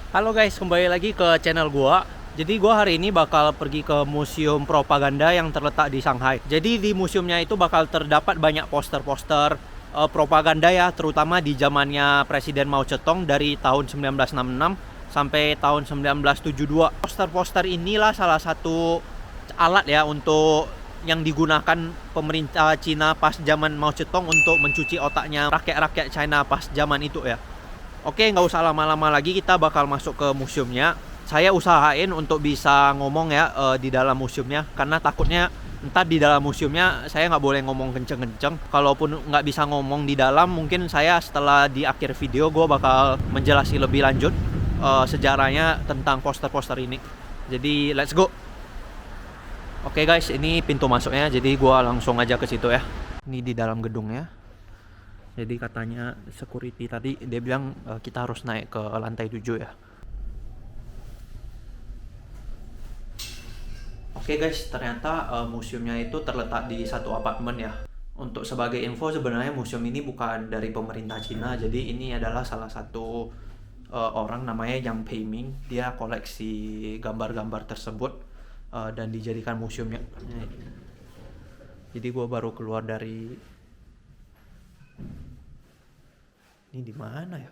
Halo guys, kembali lagi ke channel gua. Jadi gua hari ini bakal pergi ke Museum Propaganda yang terletak di Shanghai. Jadi di museumnya itu bakal terdapat banyak poster-poster propaganda ya, terutama di zamannya Presiden Mao Zedong dari tahun 1966 sampai tahun 1972. Poster-poster inilah salah satu alat ya untuk yang digunakan pemerintah Cina pas zaman Mao Zedong untuk mencuci otaknya rakyat-rakyat China pas zaman itu ya. Oke, nggak usah lama-lama lagi, kita bakal masuk ke museumnya. Saya usahain untuk bisa ngomong ya di dalam museumnya, karena takutnya ntar di dalam museumnya saya nggak boleh ngomong kenceng-kenceng. Kalaupun nggak bisa ngomong di dalam, mungkin saya setelah di akhir video gue bakal menjelaskan lebih lanjut sejarahnya tentang poster-poster ini. Jadi let's go. Oke guys, ini pintu masuknya, jadi gue langsung aja ke situ ya. Ini di dalam gedungnya. Jadi katanya security tadi dia bilang kita harus naik ke lantai 7 ya. Oke guys, ternyata museumnya itu terletak di satu apartemen ya. Untuk sebagai info, sebenarnya museum ini bukan dari pemerintah Cina. Jadi ini adalah salah satu orang namanya Yang Peiming. Dia koleksi gambar-gambar tersebut dan dijadikan museumnya. Jadi gue baru keluar dari ini di mana ya?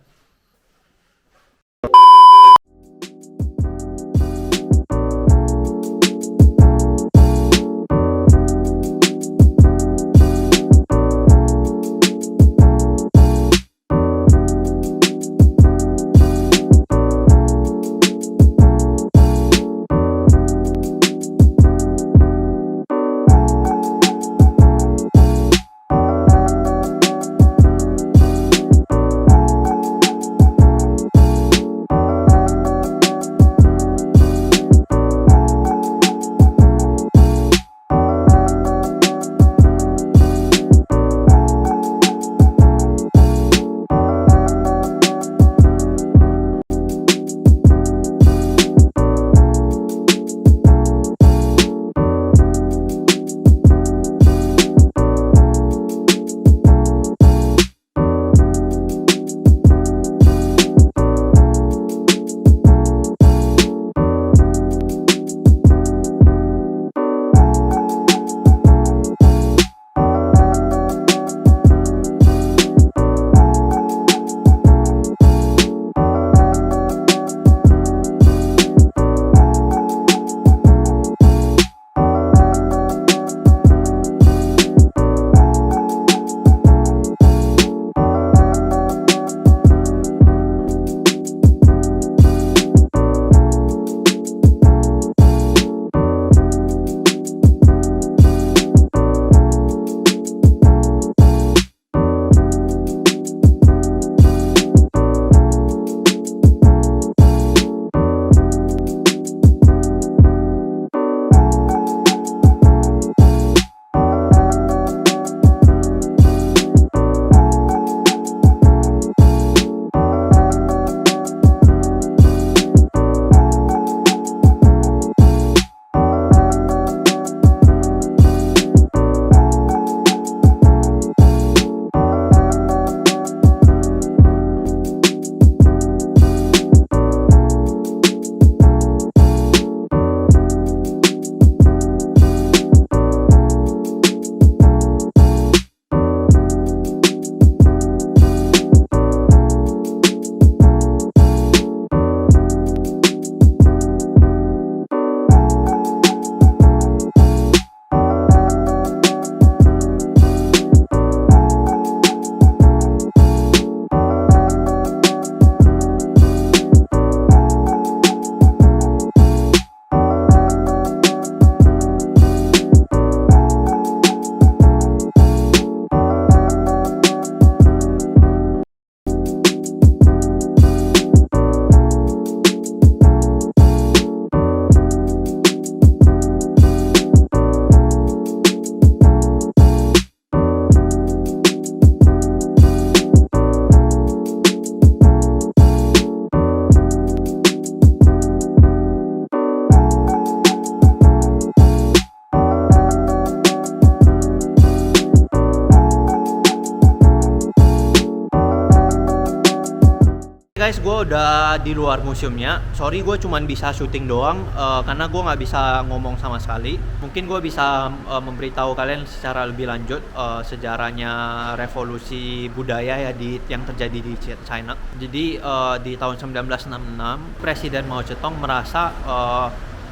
udah di luar museumnya. Sorry, gue cuman bisa syuting doang karena gue nggak bisa ngomong sama sekali. Mungkin gue bisa memberitahu kalian secara lebih lanjut sejarahnya revolusi budaya ya yang terjadi di China. Jadi di tahun 1966 Presiden Mao Zedong merasa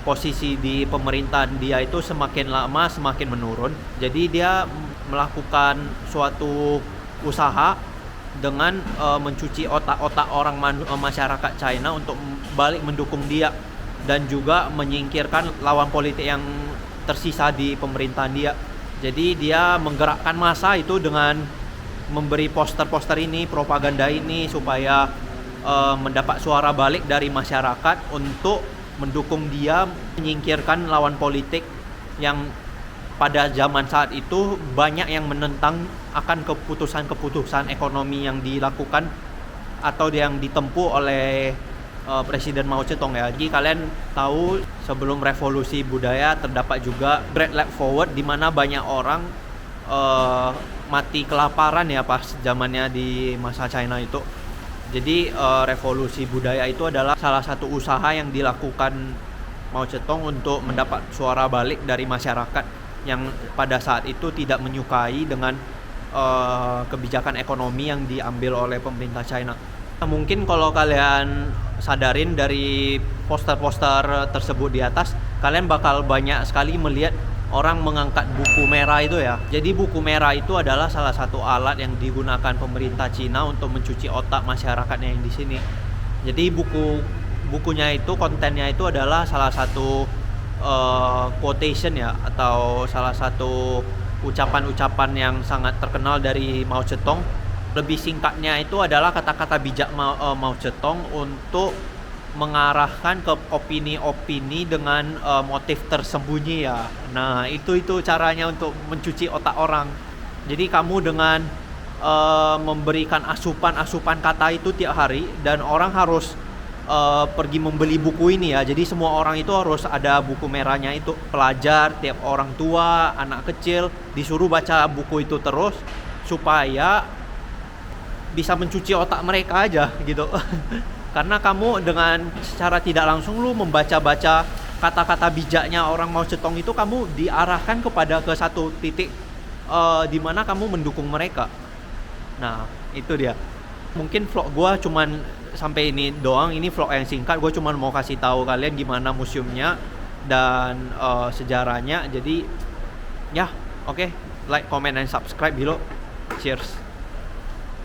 posisi di pemerintahan dia itu semakin lama semakin menurun. Jadi dia melakukan suatu usaha dengan mencuci otak-otak orang masyarakat China untuk balik mendukung dia dan juga menyingkirkan lawan politik yang tersisa di pemerintahan dia. Jadi dia menggerakkan massa itu dengan memberi poster-poster ini, propaganda ini supaya mendapat suara balik dari masyarakat untuk mendukung dia menyingkirkan lawan politik yang pada zaman saat itu banyak yang menentang akan keputusan-keputusan ekonomi yang dilakukan atau yang ditempuh oleh Presiden Mao Zedong ya. Jadi kalian tahu sebelum revolusi budaya terdapat juga Great Leap Forward di mana banyak orang mati kelaparan ya pas zamannya di masa China itu. Jadi revolusi budaya itu adalah salah satu usaha yang dilakukan Mao Zedong untuk mendapat suara balik dari masyarakat yang pada saat itu tidak menyukai dengan kebijakan ekonomi yang diambil oleh pemerintah China. Mungkin kalau kalian sadarin dari poster-poster tersebut di atas, kalian bakal banyak sekali melihat orang mengangkat buku merah itu ya. Jadi buku merah itu adalah salah satu alat yang digunakan pemerintah Cina untuk mencuci otak masyarakatnya yang di sini. Jadi bukunya itu, kontennya itu adalah salah satu quotation ya, atau salah satu ucapan-ucapan yang sangat terkenal dari Mao Zedong. Lebih singkatnya itu adalah kata-kata bijak Mao Zedong untuk mengarahkan ke opini-opini dengan motif tersembunyi ya. Nah, itu caranya untuk mencuci otak orang. Jadi kamu dengan memberikan asupan kata itu tiap hari, dan orang harus pergi membeli buku ini ya. Jadi semua orang itu harus ada buku merahnya itu. Pelajar, tiap orang tua, anak kecil disuruh baca buku itu terus supaya bisa mencuci otak mereka aja gitu. Karena kamu dengan secara tidak langsung lu membaca-baca kata-kata bijaknya orang Mao Zedong itu, kamu diarahkan ke satu titik di mana kamu mendukung mereka. Nah, itu dia. Mungkin vlog gua cuman sampai ini doang. Ini vlog yang singkat. Gue cuma mau kasih tahu kalian gimana museumnya dan sejarahnya. Jadi ya, oke. Like, comment, and subscribe below. Cheers.